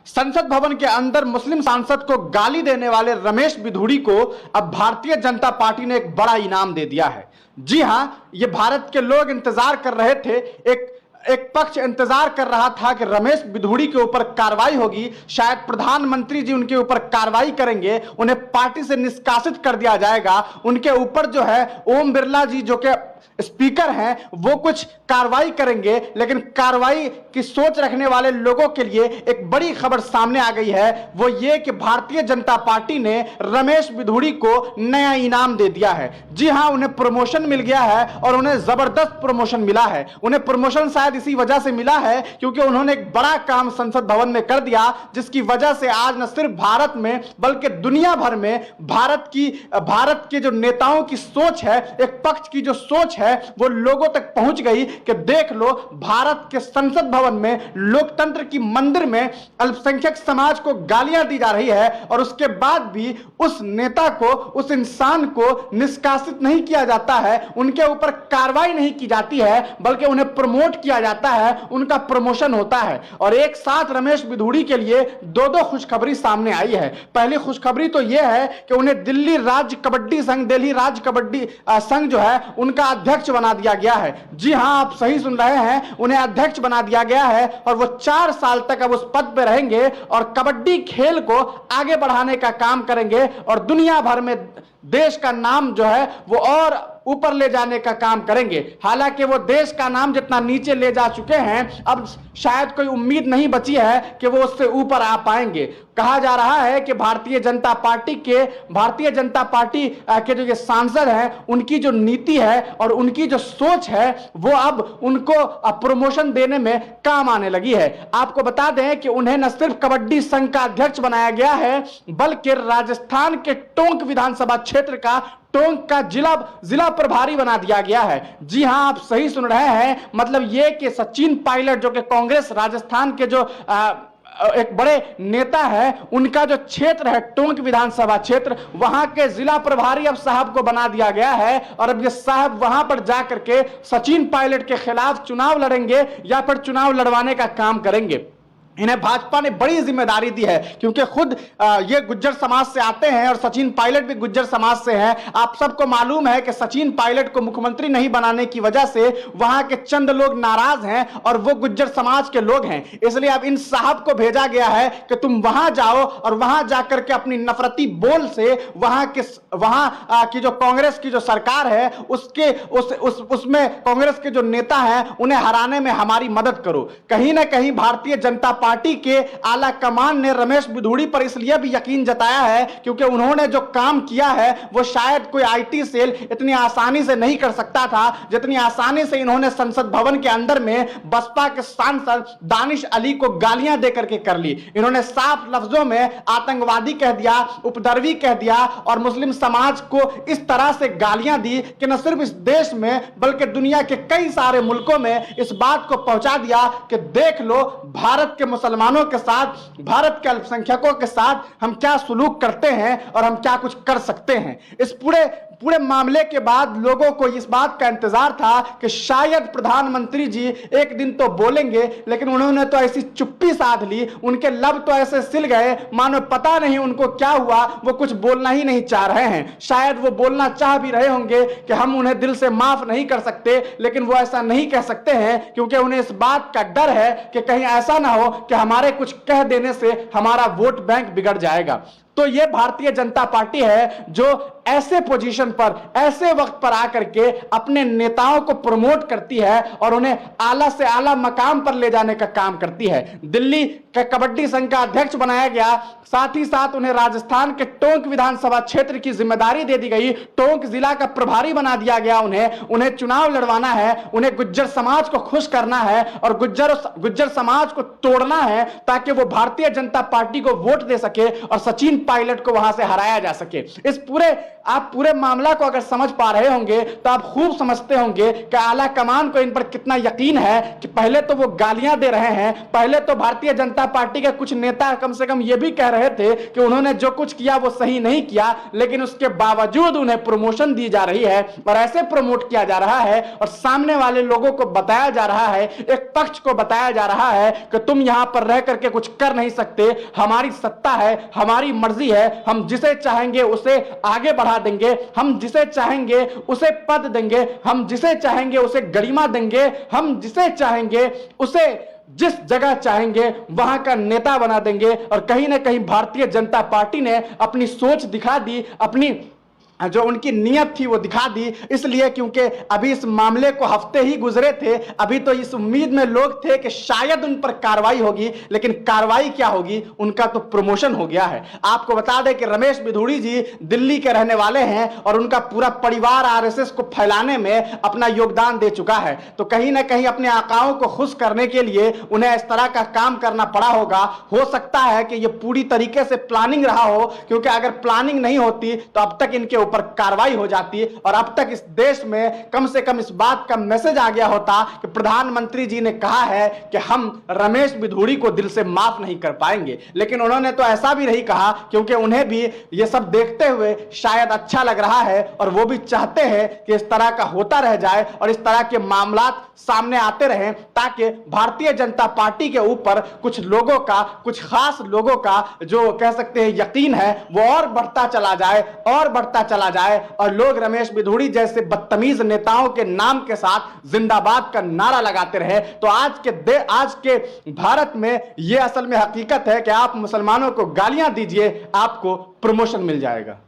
संसद भवन के अंदर मुस्लिम सांसद को गाली देने वाले रमेश बिधूड़ी को अब भारतीय जनता पार्टी ने एक बड़ा इनाम दे दिया है। जी हां, ये भारत के लोग इंतजार कर रहे थे, एक पक्ष इंतजार कर रहा था कि रमेश बिधूड़ी के ऊपर कार्रवाई होगी, शायद प्रधानमंत्री जी उनके ऊपर कार्रवाई करेंगे, उन्हें पार्टी से निष्कासित कर दिया जाएगा, उनके ऊपर जो है ओम बिरला जी जो कि स्पीकर हैं वो कुछ कार्रवाई करेंगे। लेकिन कार्रवाई की सोच रखने वाले लोगों के लिए एक बड़ी खबर सामने आ गई है, वो ये कि भारतीय जनता पार्टी ने रमेश बिधूड़ी को नया इनाम दे दिया है। जी हां, उन्हें प्रमोशन मिल गया है और उन्हें जबरदस्त प्रमोशन मिला है। उन्हें प्रमोशन शायद इसी वजह से मिला है क्योंकि उन्होंने एक बड़ा काम संसद भवन में कर दिया, जिसकी वजह से आज न सिर्फ भारत में बल्कि दुनिया भर में भारत के जो नेताओं की सोच है, एक पक्ष की जो सोच है वो लोगों तक पहुंच गई कि देख लो, भारत के संसद भवन में लोकतंत्र की मंदिर में अल्पसंख्यक समाज को गालियां दी जा रही है और उसके बाद भी उस नेता को, उस इंसान को निष्कासित नहीं किया जाता है, उनके ऊपर कार्रवाई नहीं की जाती है, बल्कि उन्हें प्रमोट किया जाता है, उनका प्रमोशन होता है। और एक साथ रमेश बिधूड़ी के लिए दो खुशखबरी सामने आई है। पहली खुशखबरी तो यह है कि उन्हें दिल्ली राज्य कबड्डी संघ जो है उनका अध्यक्ष बना दिया गया है। जी हां, आप सही सुन रहे हैं, उन्हें अध्यक्ष बना दिया गया है और वो 4 साल तक अब उस पद पर रहेंगे और कबड्डी खेल को आगे बढ़ाने का काम करेंगे और दुनिया भर में देश का नाम जो है वो और ऊपर ले जाने का काम करेंगे। हालांकि वो देश का नाम जितना नीचे ले जा चुके हैं, अब शायद कोई उम्मीद नहीं बची है कि वो उससे ऊपर आ पाएंगे। कहा जा रहा है कि भारतीय जनता पार्टी के जो ये सांसद हैं, उनकी जो नीति है और उनकी जो सोच है वो अब उनको प्रमोशन देने में काम आने लगी है। आपको बता दें कि उन्हें न सिर्फ कबड्डी संघ का अध्यक्ष बनाया गया है, बल्कि राजस्थान के टोंक विधानसभा क्षेत्र का टोंक का जिला प्रभारी बना दिया गया है। जी हां, आप सही सुन रहे हैं, मतलब यह कि सचिन पायलट जो कि कांग्रेस राजस्थान के जो एक बड़े नेता है, उनका जो क्षेत्र है टोंक विधानसभा क्षेत्र, वहां के जिला प्रभारी अब साहब को बना दिया गया है और अब ये साहब वहां पर जाकर के सचिन पायलट के खिलाफ चुनाव लड़ेंगे या फिर चुनाव लड़वाने का काम करेंगे। इन्हें भाजपा ने बड़ी जिम्मेदारी दी है क्योंकि खुद ये गुज्जर समाज से आते हैं और सचिन पायलट भी गुज्जर समाज से हैं। आप सबको मालूम है कि सचिन पायलट को मुख्यमंत्री नहीं बनाने की वजह से वहां के चंद लोग नाराज हैं और वो गुज्जर समाज के लोग हैं। इसलिए अब इन साहब को भेजा गया है कि तुम वहां जाओ और वहां जाकर के अपनी नफरती बोल से वहां की जो कांग्रेस की जो सरकार है उसमें कांग्रेस के जो नेता हैं उन्हें हराने में हमारी मदद करो। कहीं ना कहीं भारतीय जनता पार्टी के आला कमान ने रमेश बिधूड़ी पर इसलिए भी यकीन जताया है क्योंकि उन्होंने जो काम किया है वो शायद कोई आईटी सेल इतनी आसानी से नहीं कर सकता था, जितनी आसानी से इन्होंने संसद भवन के अंदर में बसपा के सांसद दानिश अली को गालियां देकर के कर ली। इन्होंने साफ लफ्जों में आतंकवादी कह दिया, उपद्रवी कह दिया और मुस्लिम समाज को इस तरह से गालियां दी कि न सिर्फ इस देश में बल्कि दुनिया के कई सारे मुल्कों में इस बात को पहुंचा दिया कि देख लो, भारत के मुसलमानों के साथ, भारत के अल्पसंख्यकों के साथ हम क्या सुलूक करते हैं और हम क्या कुछ कर सकते हैं। इस पूरे मामले के बाद लोगों को इस बात का इंतजार था कि शायद प्रधानमंत्री जी एक दिन तो बोलेंगे, लेकिन उन्होंने तो ऐसी चुप्पी साध ली, उनके लब तो ऐसे सिल गए मानो पता नहीं उनको क्या हुआ, वो कुछ बोलना ही नहीं चाह रहे हैं। शायद वो बोलना चाह भी रहे होंगे कि हम उन्हें दिल से माफ नहीं कर सकते, लेकिन वो ऐसा नहीं कह सकते हैं क्योंकि उन्हें इस बात का डर है कि कहीं ऐसा ना हो कि हमारे कुछ कह देने से हमारा वोट बैंक बिगड़ जाएगा। तो ये भारतीय जनता पार्टी है जो ऐसे पोजीशन पर, ऐसे वक्त पर आकर के अपने नेताओं को प्रमोट करती है और उन्हें आला से आला मकाम पर ले जाने का काम करती है। दिल्ली के कबड्डी संघ का अध्यक्ष बनाया गया, साथ ही साथ उन्हें राजस्थान के टोंक विधानसभा क्षेत्र की जिम्मेदारी दे दी गई, टोंक जिला का प्रभारी बना दिया गया। उन्हें चुनाव लड़वाना है, उन्हें गुज्जर समाज को खुश करना है और गुज्जर समाज को तोड़ना है ताकि वो भारतीय जनता पार्टी को वोट दे सके और सचिन पायलट को वहां से हराया जा सके। इस पूरे आप पूरे मामला को अगर समझ पा रहे होंगे तो आप खूब समझते होंगे कि आला कमान को इन पर कितना यकीन है कि पहले तो वो गालियां दे रहे हैं, पहले तो भारतीय जनता पार्टी के कुछ नेता कम से कम ये भी कह रहे थे कि उन्होंने जो कुछ किया वो सही नहीं किया, लेकिन उसके बावजूद उन्हें प्रमोशन दी जा रही है और ऐसे प्रमोट किया जा रहा है और सामने वाले लोगों को बताया जा रहा है, एक पक्ष को बताया जा रहा है कि तुम यहां पर रह करके कुछ कर नहीं सकते, हमारी सत्ता है, हमारी मर्जी है, हम जिसे चाहेंगे उसे आगे बढ़ा देंगे, हम जिसे चाहेंगे उसे पद देंगे, हम जिसे चाहेंगे उसे गरिमा देंगे, हम जिसे चाहेंगे उसे जिस जगह चाहेंगे वहां का नेता बना देंगे। और कहीं ना कहीं भारतीय जनता पार्टी ने अपनी सोच दिखा दी, अपनी जो उनकी नियत थी वो दिखा दी, इसलिए क्योंकि अभी इस मामले को हफ्ते ही गुजरे थे, अभी तो इस उम्मीद में लोग थे कि शायद उन पर कार्रवाई होगी, लेकिन कार्रवाई क्या होगी, उनका तो प्रमोशन हो गया है। आपको बता दें कि रमेश बिधूड़ी जी दिल्ली के रहने वाले हैं और उनका पूरा परिवार आरएसएस को फैलाने में अपना योगदान दे चुका है, तो कहीं ना कहीं अपने आकाओं को खुश करने के लिए उन्हें इस तरह का काम करना पड़ा होगा। हो सकता है कि यह पूरी तरीके से प्लानिंग रहा हो, क्योंकि अगर प्लानिंग नहीं होती तो अब तक इनके ऊपर कार्रवाई हो जाती और अब तक इस देश में कम से कम इस बात का मैसेज आ गया होता कि प्रधानमंत्री जी ने कहा है कि हम रमेश बिधूड़ी को दिल से माफ नहीं कर पाएंगे। लेकिन उन्होंने तो ऐसा भी नहीं कहा, क्योंकि उन्हें भी ये सब देखते हुए शायद अच्छा लग रहा है और वो भी चाहते हैं कि इस तरह का होता रह जाए और इस तरह के मामलात सामने आते रहें, ताकि भारतीय जनता पार्टी के ऊपर कुछ लोगों का, कुछ खास लोगों का जो कह सकते हैं यकीन है वो और बढ़ता चला जाए और बढ़ता चला जाए और लोग रमेश बिधूड़ी जैसे बदतमीज नेताओं के नाम के साथ जिंदाबाद का नारा लगाते रहे। तो आज के भारत में यह असल में हकीकत है कि आप मुसलमानों को गालियां दीजिए, आपको प्रमोशन मिल जाएगा।